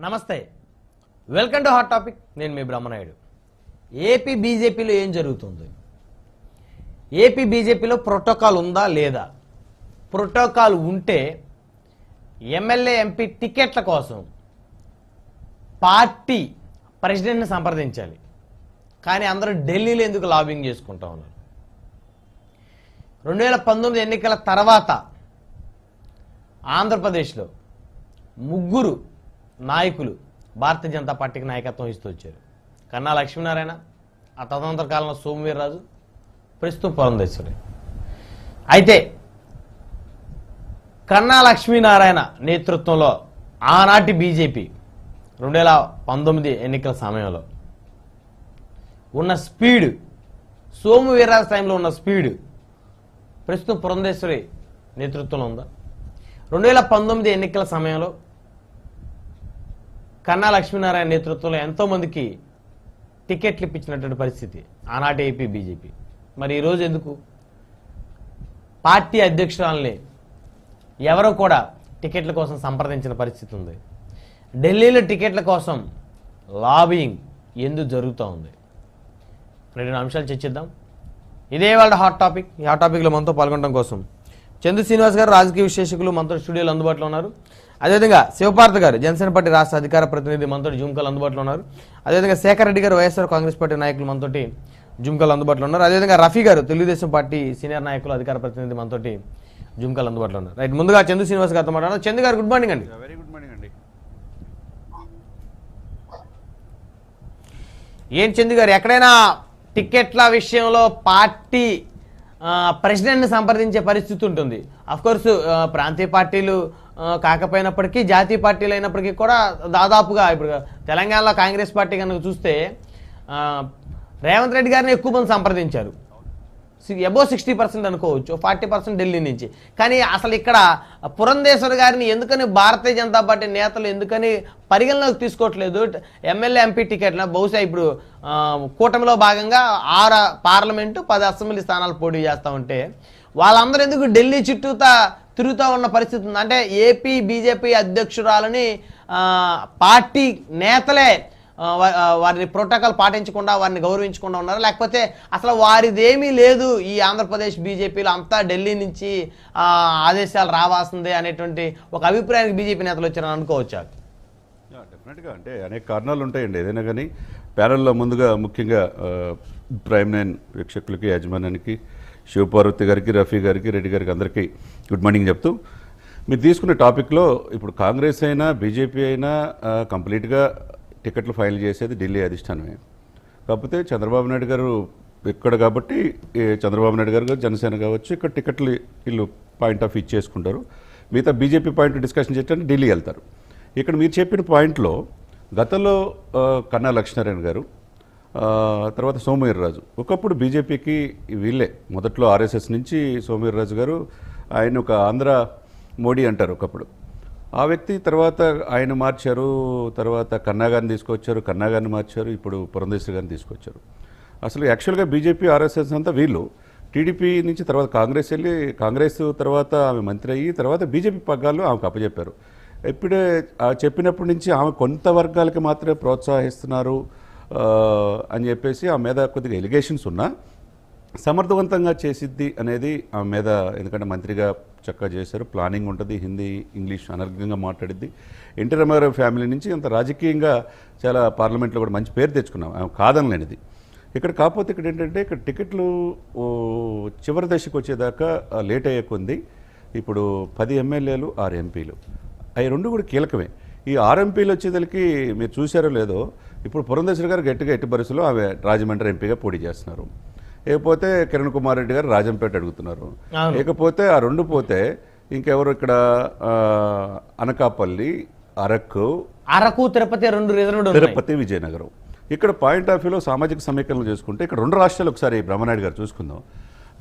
నమస్తే, welcome to hot topic. నేను మీ Brahmanaidu. AP బీజేపీలో ఏం జరుగుతుంది? ఏపీ బీజేపీలో ప్రోటోకాల్ ఉందా లేదా? ప్రోటోకాల్ ఉంటే ఎమ్మెల్యే ఎంపీ టికెట్ల కోసం పార్టీ ప్రెసిడెంట్ని సంప్రదించాలి, కానీ అందరూ ఢిల్లీలో ఎందుకు లాబింగ్ చేసుకుంటా ఉన్నారు? 2019 ఎన్నికల తర్వాత ఆంధ్రప్రదేశ్లో ముగ్గురు నాయకులు భారతీయ జనతా పార్టీకి నాయకత్వం ఇస్తూ వచ్చారు. కన్నా లక్ష్మీనారాయణ, ఆ తదనంతర కాలంలో సోమవీర్రాజు, ప్రస్తుతం పురంధేశ్వరి. అయితే కన్నా లక్ష్మీనారాయణ నేతృత్వంలో ఆనాటి బీజేపీ 2019 ఎన్నికల సమయంలో ఉన్న స్పీడ్, సోమవీర్రాజు టైంలో ఉన్న స్పీడ్ ప్రస్తుతం పురంధేశ్వరి నేతృత్వంలో ఉందా? 2019 ఎన్నికల సమయంలో కన్నా లక్ష్మీనారాయణ నేతృత్వంలో ఎంతోమందికి టికెట్లు ఇప్పించినటువంటి పరిస్థితి ఆనాటి ఏపీ బీజేపీ. మరి ఈరోజు ఎందుకు పార్టీ అధ్యక్షురాలని ఎవరో కూడా టికెట్ల కోసం సంప్రదించిన పరిస్థితి ఉంది? ఢిల్లీలో టికెట్ల కోసం లాబింగ్ ఎందుకు జరుగుతూ ఉంది? రెండు అంశాలు చర్చిద్దాం. ఇదే వాళ్ళ హాట్ టాపిక్. ఈ హాట్ టాపిక్లో మనతో పాల్గొనడం కోసం చందు శ్రీనివాస్ గారు, రాజకీయ విశ్లేషకులు, మనతో స్టూడియోలో అందుబాటులో ఉన్నారు. అదేవిధంగా శివపార్త గారు, జనసేన పార్టీ రాష్ట్ర అధికార ప్రతినిధి, మనతో జూమ్ కాల్ అందుబాటులో ఉన్నారు. అదేవిధంగా శేఖర్ రెడ్డి గారు, వైఎస్ఆర్ కాంగ్రెస్ పార్టీ నాయకులు, మనతోటి జూమ్ కాల్ అందుబాటులో ఉన్నారు. అదేవిధంగా రఫీ గారు, తెలుగుదేశం పార్టీ సీనియర్ నాయకులు, అధికార ప్రతినిధి, మనతోటి జూమ్ కాల్ అందుబాటులో ఉన్నారు. రైట్, ముందుగా చందు శ్రీనివాస్ గారితో మాట్లాడారు. చందు గారు, గుడ్ మార్నింగ్ అండి. వెరీ గుడ్ మార్నింగ్ అండి. ఏం చందు గారు, ఎక్కడైనా టికెట్ల విషయంలో పార్టీ ప్రెసిడెంట్ని సంప్రదించే పరిస్థితి ఉంటుంది. అఫ్కోర్స్ ప్రాంతీయ పార్టీలు కాకపోయినప్పటికీ, జాతీయ పార్టీలు అయినప్పటికీ కూడా దాదాపుగా ఇప్పుడు తెలంగాణలో కాంగ్రెస్ పార్టీ కనుక చూస్తే రేవంత్ రెడ్డి గారిని ఎక్కువ మంది సంప్రదించారు. అబోవ్ 60% అనుకోవచ్చు, 40% ఢిల్లీ నుంచి. కానీ అసలు ఇక్కడ పురంధేశ్వరి గారిని ఎందుకని భారతీయ జనతా పార్టీ నేతలు ఎందుకని పరిగణలోకి తీసుకోవట్లేదు? ఎమ్మెల్యే ఎంపీ టికెట్ల బహుశా ఇప్పుడు కూటమిలో భాగంగా 6 పార్లమెంటు 10 అసెంబ్లీ స్థానాలు పోటీ చేస్తూ ఉంటే వాళ్ళందరూ ఎందుకు ఢిల్లీ చుట్టూతా తిరుగుతూ ఉన్న పరిస్థితి ఉంది? అంటే ఏపీ బీజేపీ అధ్యక్షురాలని పార్టీ నేతలే వారిని ప్రోటోకాల్ పాటించకుండా, వారిని గౌరవించకుండా ఉన్నారు, లేకపోతే అసలు వారిదేమీ లేదు, ఈ ఆంధ్రప్రదేశ్ బీజేపీలో అంతా ఢిల్లీ నుంచి ఆదేశాలు రావాల్సిందే అనేటువంటి ఒక అభిప్రాయానికి బీజేపీ నేతలు వచ్చారని అనుకోవచ్చా? డెఫినెట్గా, అంటే అనేక కారణాలు ఉంటాయండి ఏదైనా కానీ. ప్యానెల్లో ముందుగా ముఖ్యంగా ప్రైమ్ 9 వీక్షకులకి, యాజమాన్యానికి, శివపార్వతి గారికి, రఫీ గారికి, రెడ్డి గారికి అందరికీ గుడ్ మార్నింగ్ చెప్తూ, మీరు తీసుకున్న టాపిక్లో ఇప్పుడు కాంగ్రెస్ అయినా బీజేపీ అయినా కంప్లీట్గా టికెట్లు ఫైల్ చేసేది ఢిల్లీ అధిష్టానమే. కాకపోతే చంద్రబాబు నాయుడు గారు ఇక్కడ కాబట్టి, చంద్రబాబు నాయుడు గారు జనసేన కావచ్చు, ఇక్కడ టికెట్లు వీళ్ళు పాయింట్ ఆఫ్ ఇచ్చేసుకుంటారు. మిగతా బీజేపీ పాయింట్ డిస్కషన్ చేయడానికి ఢిల్లీ వెళ్తారు. ఇక్కడ మీరు చెప్పిన పాయింట్లో గతంలో కన్నా లక్ష్మీనారాయణ గారు, తర్వాత సోమవీర్రాజు, ఒకప్పుడు బీజేపీకి వీళ్ళే మొదట్లో ఆర్ఎస్ఎస్ నుంచి సోమవీర్రాజు గారు, ఆయన ఒక ఆంధ్ర మోడీ అంటారు ఒకప్పుడు. ఆ వ్యక్తి తర్వాత ఆయన మార్చారు, తర్వాత కన్నా గారిని తీసుకొచ్చారు, కన్నా గారిని మార్చారు, ఇప్పుడు పురంధేశ్వరి గారిని తీసుకొచ్చారు. అసలు యాక్చువల్గా బీజేపీ ఆర్ఎస్ఎస్ అంతా వీళ్ళు టీడీపీ నుంచి తర్వాత కాంగ్రెస్ వెళ్ళి, కాంగ్రెస్ తర్వాత ఆమె మంత్రి అయ్యి, తర్వాత బీజేపీ పగ్గాలు ఆమెకు అప్పచెప్పారు. ఇప్పుడే చెప్పినప్పటి నుంచి ఆమె కొంత వర్గాలకి మాత్రమే ప్రోత్సహిస్తున్నారు అని చెప్పేసి ఆమె మీద కొద్దిగా ఎలిగేషన్స్ ఉన్నా సమర్థవంతంగా చేసిద్ది అనేది ఆమె మీద, ఎందుకంటే మంత్రిగా చక్కగా చేశారు, ప్లానింగ్ ఉంటుంది, హిందీ ఇంగ్లీష్ అనర్గంగా మాట్లాడిద్ది. ఎన్టీ రామారావు ఫ్యామిలీ నుంచి అంత రాజకీయంగా చాలా పార్లమెంట్లో కూడా మంచి పేరు తెచ్చుకున్నాం, ఆమె కాదనలేనిది. ఇక్కడ కాకపోతే ఇక్కడ ఏంటంటే, ఇక్కడ టికెట్లు చివరి దశకు వచ్చేదాకా లేట్ అయ్యే కొంది ఇప్పుడు 10 ఎమ్మెల్యేలు 6 ఎంపీలు, అవి రెండు కూడా కీలకమే. ఈ 6 ఎంపీలు వచ్చేదానికి మీరు చూశారో లేదో, ఇప్పుడు పురంధేశ్వరి గారు గట్టిగా ఎట్టి పరిస్థితుల్లో ఆమె రాజమండ్రి ఎంపీగా పోటీ చేస్తున్నారు. లేకపోతే కిరణ్ కుమార్ రెడ్డి గారు రాజంపేట అడుగుతున్నారు. లేకపోతే ఆ రెండు పోతే ఇంకెవరు ఇక్కడ అనకాపల్లి, అరకు, తిరుపతి, విజయనగరం. ఇక్కడ పాయింట్ ఆఫ్ వ్యూలో సామాజిక సమీకరణలు చేసుకుంటే ఇక్కడ 2 రాష్ట్రాలు ఒకసారి బ్రహ్మనాయుడు గారు చూసుకుందాం.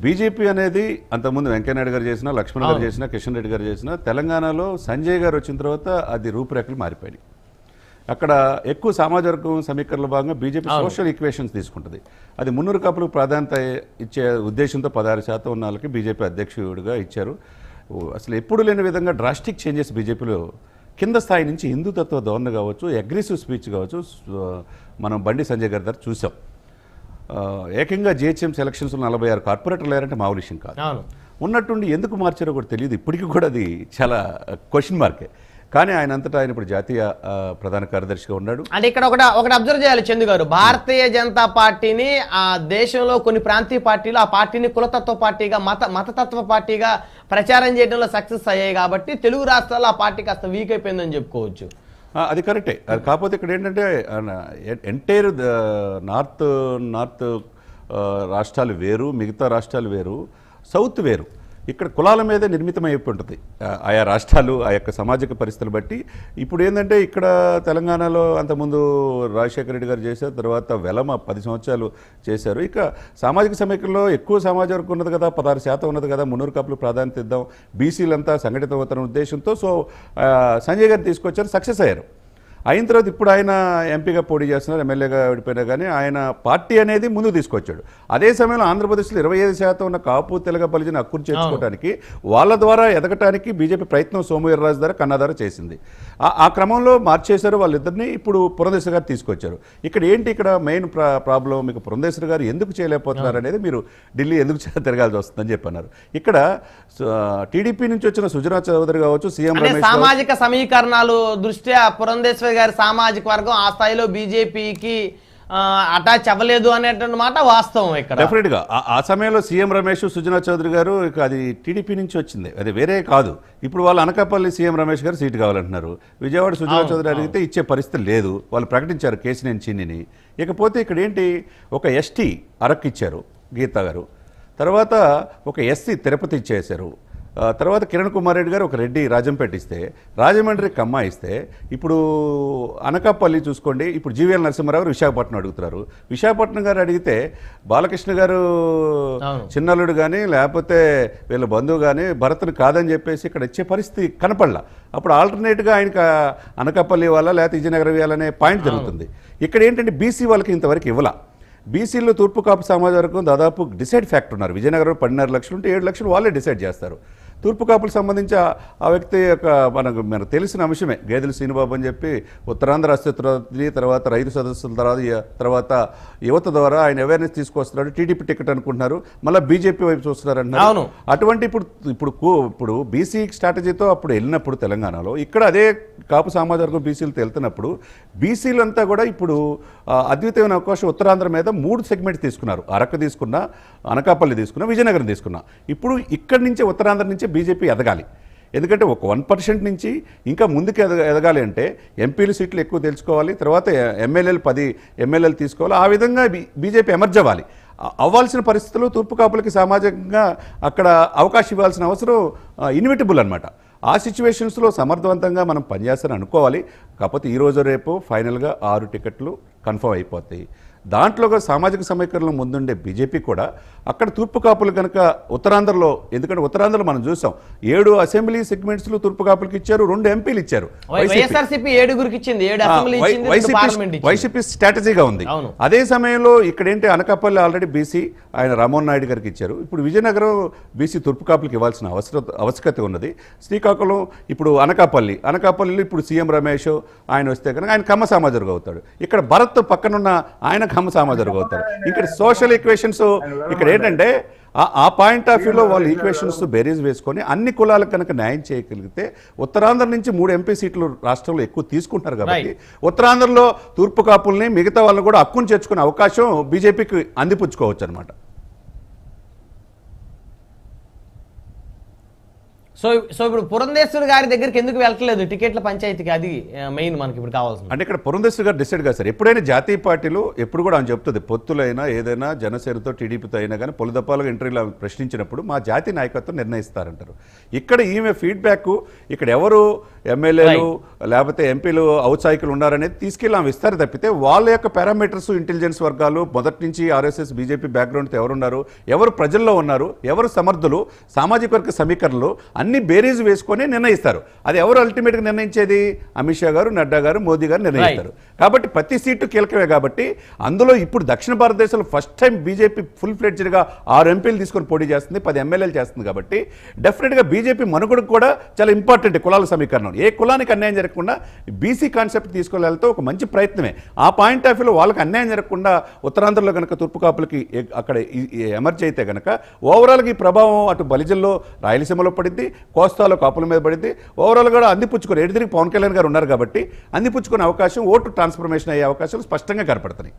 బీజేపీ అనేది అంతకుముందు వెంకయ్యనాయుడు గారు చేసినా, లక్ష్మణ్ గారు చేసినా, కిషన్ రెడ్డి గారు చేసినా, తెలంగాణలో సంజయ్ గారు వచ్చిన తర్వాత అది రూపురేఖలు మారిపోయాయి. అక్కడ ఎక్కువ సామాజిక వర్గం సమీకరణలో భాగంగా బీజేపీ సోషల్ ఈక్వేషన్స్ తీసుకుంటుంది. అది మున్నూరు కాపులకు ప్రాధాన్యత ఇచ్చే ఉద్దేశంతో 16% ఉన్న వాళ్ళకి బీజేపీ అధ్యక్షుడిగా ఇచ్చారు. అసలు ఎప్పుడు లేని విధంగా డ్రాస్టిక్ చేంజెస్ బీజేపీలో కింద స్థాయి నుంచి హిందుతత్వ ధోరణి కావచ్చు, అగ్రెసివ్ స్పీచ్ కావచ్చు, మనం బండి సంజయ్ గారి దగ్గర చూసాం. ఏకంగా జిహెచ్ఎంసీ ఎలక్షన్స్లో 46 కార్పొరేటర్లు లేరంటే మామూలు విషయం కాదు. ఉన్నట్టుండి ఎందుకు మార్చారో కూడా తెలియదు. ఇప్పటికీ కూడా అది చాలా క్వశ్చన్ మార్కే. కానీ ఆయన అంతటా ఆయన ఇప్పుడు జాతీయ ప్రధాన కార్యదర్శిగా ఉన్నాడు. అంటే ఇక్కడ ఒకటి అబ్జర్వ్ చేయాలి చందు గారు, భారతీయ జనతా పార్టీని ఆ దేశంలో కొన్ని ప్రాంతీయ పార్టీలు ఆ పార్టీని కులతత్వ పార్టీగా మతతత్వ పార్టీగా ప్రచారం చేయడంలో సక్సెస్ అయ్యాయి కాబట్టి తెలుగు రాష్ట్రాల్లో ఆ పార్టీ కాస్త వీక్ అయిపోయిందని చెప్పుకోవచ్చు. అది కరెక్టే. కాకపోతే ఇక్కడ ఏంటంటే ఎంటైర్ నార్త్ రాష్ట్రాలు వేరు, మిగతా రాష్ట్రాలు వేరు, సౌత్ వేరు. ఇక్కడ కులాల మీదే నిర్మితమైపోయి ఉంటుంది ఆయా రాష్ట్రాలు, ఆ యొక్క సామాజిక పరిస్థితులు బట్టి. ఇప్పుడు ఏంటంటే ఇక్కడ తెలంగాణలో అంతకుముందు రాజశేఖర రెడ్డి గారు చేశారు, తర్వాత వెలమ 10 సంవత్సరాలు చేశారు. ఇక సామాజిక సమీకరణలో ఎక్కువ సమాజం వరకు ఉన్నది కదా, 16% ఉన్నది కదా, మున్నూరు కాపులు ప్రాధాన్యత ఇద్దాం, బీసీలంతా సంఘటితం అవుతున్న ఉద్దేశంతో సంజయ్ గారు తీసుకొచ్చారు, సక్సెస్ అయ్యారు. అయిన తర్వాత ఇప్పుడు ఆయన ఎంపీగా పోటీ చేస్తున్నారు, ఎమ్మెల్యేగా విడిపోయినా కానీ ఆయన పార్టీ అనేది ముందుకు తీసుకొచ్చాడు. అదే సమయంలో ఆంధ్రప్రదేశ్లో 25% ఉన్న కాపు తెలగ బలిజను హక్కును చేర్చుకోవడానికి, వాళ్ళ ద్వారా ఎదగటానికి బీజేపీ ప్రయత్నం సోమవీర్రాజు ద్వారా కన్నా ద్వారా చేసింది. ఆ క్రమంలో మార్చేశారు వాళ్ళిద్దరిని. ఇప్పుడు పురంధేశ్వరి గారు తీసుకొచ్చారు. ఇక్కడ మెయిన్ ప్రాబ్లం మీకు పురంధేశ్వరి గారు ఎందుకు చేయలేకపోతున్నారు అనేది, మీరు ఢిల్లీ ఎందుకు తిరగాల్సి వస్తుందని చెప్పన్నారు. ఇక్కడ టీడీపీ నుంచి వచ్చిన సుజనా చౌదరి కావచ్చు, సీఎం రమేష్, సామాజిక సమీకరణాలు దృష్ట్యా పురంధేశ్వరి గారి సామాజిక వర్గం ఆ స్థాయిలో బీజేపీకి అటాచ్ అవ్వలేదు అనేటువంటి మాట వాస్తవం. ఇక్కడ డెఫినెట్ గా ఆ సమయంలో సీఎం రమేష్, సుజనా చౌదరి గారు అది టీడీపీ నుంచి వచ్చింది, అది వేరే కాదు. ఇప్పుడు వాళ్ళు అనకాపల్లి సీఎం రమేష్ గారు సీటు కావాలంటున్నారు. విజయవాడ సుజనా చౌదరి అడిగితే ఇచ్చే పరిస్థితి లేదు, వాళ్ళు ప్రకటించారు కేసినేని చిన్నిని. ఇకపోతే ఇక్కడ ఏంటి, ఒక ఎస్టీ అరకు ఇచ్చారు గీతా గారు, తర్వాత ఒక ఎస్సీ తిరుపతి ఇచ్చేశారు, తర్వాత కిరణ్ కుమార్ రెడ్డి గారు ఒక రెడ్డి రాజంపేట ఇస్తే, రాజమండ్రి కమ్మ ఇస్తే, ఇప్పుడు అనకాపల్లి చూసుకోండి, ఇప్పుడు జీవీఎల్ నరసింహారావు గారు విశాఖపట్నం అడుగుతున్నారు. విశాఖపట్నం గారు అడిగితే బాలకృష్ణ గారు చిన్నల్లుడు కానీ లేకపోతే వీళ్ళ బంధువు కానీ భరత్ని కాదని చెప్పేసి ఇక్కడ ఇచ్చే పరిస్థితి కనపడలా. అప్పుడు ఆల్టర్నేట్గా ఆయనకి అనకాపల్లి వాళ్ళ లేకపోతే విజయనగరం ఇవ్వాలనే పాయింట్ జరుగుతుంది. ఇక్కడ ఏంటంటే బీసీ వాళ్ళకి ఇంతవరకు ఇవ్వాల. బీసీలో తూర్పు కాపు సమాజం వరకు దాదాపు డిసైడ్ ఫ్యాక్టర్ ఉన్నారు. విజయనగరం 12.5 లక్షలు ఉంటే 7 లక్షలు వాళ్ళే డిసైడ్ చేస్తారు. తూర్పు కాపులకు సంబంధించి ఆ వ్యక్తి యొక్క మనకు తెలిసిన అంశమే, గేదెల శ్రీనిబాబు అని చెప్పి ఉత్తరాంధ్ర అస్తిత్వాన్ని, తర్వాత రైతు సదస్సుల తర్వాత యువత ద్వారా ఆయన అవేర్నెస్ తీసుకొస్తున్నాడు. టీడీపీ టికెట్ అనుకుంటున్నారు, మళ్ళీ బీజేపీ వైపు చూస్తున్నారు అంటున్నారు. అటువంటి ఇప్పుడు బీసీ స్ట్రాటజీతో అప్పుడు వెళ్ళినప్పుడు తెలంగాణలో, ఇక్కడ అదే కాపు సమాజ వర్గం బీసీలతో వెళ్తున్నప్పుడు బీసీలంతా కూడా ఇప్పుడు అద్వితీయమైన అవకాశం ఉత్తరాంధ్ర మీద 3 సెగ్మెంట్స్ తీసుకున్నారు. అరకు తీసుకున్నా, అనకాపల్లి తీసుకున్నా, విజయనగరం తీసుకున్నా. ఇప్పుడు ఇక్కడి నుంచి ఉత్తరాంధ్ర నుంచి బీజేపీ ఎదగాలి. ఎందుకంటే ఒక 1% నుంచి ఇంకా ముందుకు ఎదగాలి అంటే ఎంపీల సీట్లు ఎక్కువ తెలుసుకోవాలి, తర్వాత ఎమ్మెల్యేలు 10 ఎమ్మెల్యేలు తీసుకోవాలి. ఆ విధంగా బీజేపీ ఎమర్జ్ అవ్వాలి. అవ్వాల్సిన పరిస్థితుల్లో తూర్పు కాపులకి సామాజికంగా అక్కడ అవకాశం ఇవ్వాల్సిన అవసరం ఇన్విటబుల్ అనమాట. ఆ సిచ్యువేషన్స్లో సమర్థవంతంగా మనం పనిచేస్తారని అనుకోవాలి. కాకపోతే ఈరోజు రేపు ఫైనల్గా 6 టికెట్లు కన్ఫర్మ్ అయిపోతాయి. దాంట్లో సామాజిక సమీకరణలో ముందుండే బీజేపీ కూడా అక్కడ తూర్పు కాపులు కనుక ఉత్తరాంధ్రలో, ఎందుకంటే ఉత్తరాంధ్రలో మనం చూసాం 7 అసెంబ్లీ సెగ్మెంట్స్లో తూర్పు కాపులకి ఇచ్చారు, 2 ఎంపీలు ఇచ్చారు. వైసీపీ స్ట్రాటజీగా ఉంది. అదే సమయంలో ఇక్కడ ఏంటి, అనకాపల్లి ఆల్రెడీ బీసీ ఆయన రామ్మోహన్ నాయుడు గారికి ఇచ్చారు. ఇప్పుడు విజయనగరం బీసీ తూర్పు కాపులకి ఇవ్వాల్సిన ఆవశ్యకత ఉన్నది. శ్రీకాకుళం, ఇప్పుడు అనకాపల్లిలో ఇప్పుడు సీఎం రమేష్ ఆయన వస్తే కనుక ఆయన కమ్మ సామాజిక అవుతాడు. ఇక్కడ భరత్ పక్కనున్న ఆయన కమ్మ సామాజిక అవుతారు. ఇక్కడ సోషల్ ఈక్వేషన్స్ ఇక్కడ ఏంటంటే ఆ పాయింట్ ఆఫ్ వ్యూలో వాళ్ళు ఈక్వేషన్స్ బేరీజ్ వేసుకొని అన్ని కులాలకు కనుక న్యాయం చేయగలిగితే ఉత్తరాంధ్ర నుంచి 3 ఎంపీ సీట్లు రాష్ట్రంలో ఎక్కువ తీసుకుంటారు కాబట్టి ఉత్తరాంధ్రలో తూర్పు కాపుల్ని మిగతా వాళ్ళని కూడా హక్కును చేర్చుకునే అవకాశం బీజేపీకి అందిపుచ్చుకోవచ్చు అనమాట. సో ఇప్పుడు పురంధేశ్వరి గారి దగ్గరికి ఎందుకు వెళ్ళట్లేదు టికెట్ల పంచాయతీకి, అది మెయిన్ మనకి ఇప్పుడు కావాల్సింది. అంటే ఇక్కడ పురంధేశ్వరి గారు డిసైడ్ కాదు సార్. ఎప్పుడైనా జాతీయ పార్టీలు ఎప్పుడు కూడా ఆమె చెప్తుంది, పొత్తులైనా ఏదైనా జనసేనతో టీడీపీతో అయినా కానీ పొలిదప్పాలుగా ఇంటర్వ్యూలో ప్రశ్నించినప్పుడు మా జాతీయ నాయకత్వం నిర్ణయిస్తారంటారు. ఇక్కడ ఈమె ఫీడ్బ్యాక్, ఇక్కడ ఎవరు ఎమ్మెల్యేలు లేకపోతే ఎంపీలు ఔత్సాహికులు ఉన్నారనేది తీసుకెళ్ళి ఆమె ఇస్తారు తప్పితే వాళ్ళ యొక్క పారామీటర్స్, ఇంటెలిజెన్స్ వర్గాలు మొదటి నుంచి ఆర్ఎస్ఎస్ బీజేపీ బ్యాక్గ్రౌండ్తో ఎవరున్నారు, ఎవరు ప్రజల్లో ఉన్నారు, ఎవరు సమర్థులు, సామాజిక వర్గ సమీకరణలు అన్ని బేరీజ్ వేసుకొని నిర్ణయిస్తారు. అది ఎవరు అల్టిమేట్గా నిర్ణయించేది? అమిత్ షా గారు, నడ్డా గారు, మోదీ గారు నిర్ణయిస్తారు. కాబట్టి ప్రతి సీటు కీలకమే. కాబట్టి అందులో ఇప్పుడు దక్షిణ భారతదేశంలో ఫస్ట్ టైం బీజేపీ ఫుల్ ఫ్లెడ్జ్డ్గా 6 ఎంపీలు తీసుకొని పోటీ చేస్తుంది, 10 ఎమ్మెల్యేలు చేస్తుంది. కాబట్టి డెఫినెట్గా బీజేపీ మనుగడకు కూడా చాలా ఇంపార్టెంట్ కులాల సమీకరణం. ఏ కులానికి అన్యాయం జరగకుండా బీసీ కాన్సెప్ట్ తీసుకెళ్తే ఒక మంచి ప్రయత్నమే. ఆ పాయింట్ ఆఫ్ వ్యూలో వాళ్ళకి అన్యాయం జరగకుండా ఉత్తరాంధ్రలో కనుక తూర్పు కాపులకి అక్కడ ఎమర్జ్ అయితే కనుక ఓవరాల్గా ఈ ప్రభావం అటు బలిజల్లో రాయలసీమలో పడింది, కోస్తాలో కాపుల మీద పడింది. ఓవరాల్ కూడా అందిపుచ్చుకొని ఎడిదిరిగి పవన్ కళ్యాణ్ గారు ఉన్నారు కాబట్టి అందిపుచ్చుకునే అవకాశం, ఓటు ట్రాన్స్ఫర్మేషన్ అయ్యే అవకాశాలు స్పష్టంగా కనపడుతున్నాయి.